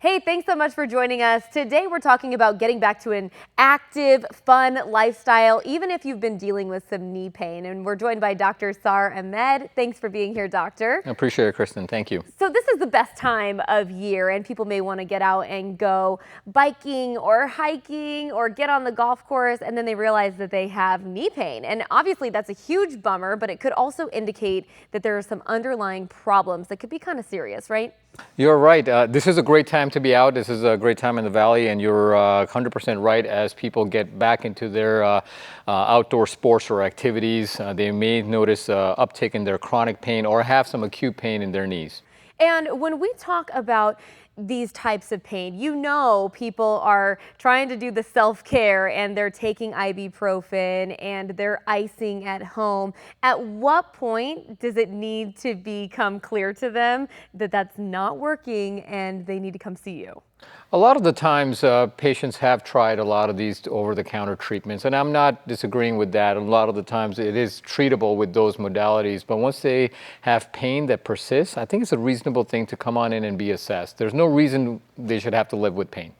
Hey, thanks so much for joining us. Today we're talking about getting back to an active, fun lifestyle, even if you've been dealing with some knee pain. And we're joined by Dr. Ahmed. Thanks for being here, doctor. I appreciate it, Kristen. Thank you. So this is the best time of year, and people may want to get out and go biking or hiking or get on the golf course, and then they realize that they have knee pain. And obviously that's a huge bummer, but it could also indicate that there are some underlying problems that could be kind of serious, right? You're right. This is a great time to be out. This is a great time in the Valley, and you're 100% right. As people get back into their outdoor sports or activities, they may notice uptick in their chronic pain or have some acute pain in their knees. And when we talk about these types of pain, you know, people are trying to do the self-care and they're taking ibuprofen and they're icing at home. At what point does it need to become clear to them that that's not working and they need to come see you? A lot of the times, patients have tried a lot of these over-the-counter treatments, and I'm not disagreeing with that. A lot of the times it is treatable with those modalities, but once they have pain that persists, I think it's a reasonable thing to come on in and be assessed. There's no reason they should have to live with pain.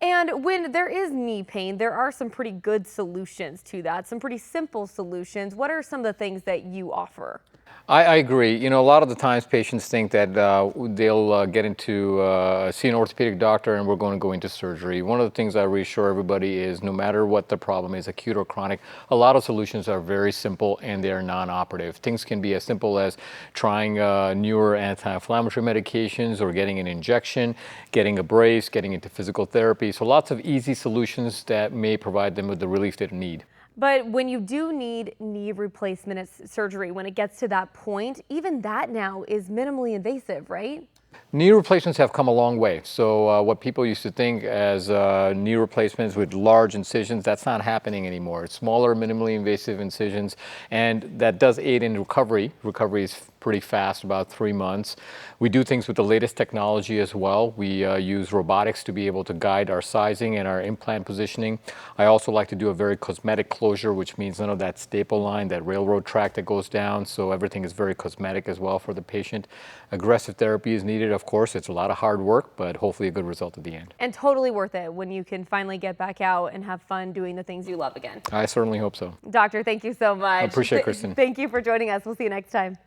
And when there is knee pain, there are some pretty good solutions to that, some pretty simple solutions. What are some of the things that you offer? I agree. You know, a lot of the times patients think that they'll get into see an orthopedic doctor and we're going to go into surgery. One of the things I reassure everybody is no matter what the problem is, acute or chronic, a lot of solutions are very simple and they are non-operative. Things can be as simple as trying newer anti-inflammatory medications or getting an injection, getting a brace, getting into physical therapy. So lots of easy solutions that may provide them with the relief they need. But when you do need knee replacement surgery, when it gets to that point, even that now is minimally invasive, right? Knee replacements have come a long way. So what people used to think as knee replacements with large incisions, that's not happening anymore. It's smaller, minimally invasive incisions, and that does aid in recovery. Recovery is pretty fast, about 3 months. We do things with the latest technology as well. We use robotics to be able to guide our sizing and our implant positioning. I also like to do a very cosmetic closure, which means none of that staple line, that railroad track that goes down. So everything is very cosmetic as well for the patient. Aggressive therapy is needed, of course. It's a lot of hard work, but hopefully a good result at the end. And totally worth it when you can finally get back out and have fun doing the things you love again. I certainly hope so. Doctor, thank you so much. I appreciate it, Kristen. Thank you for joining us. We'll see you next time.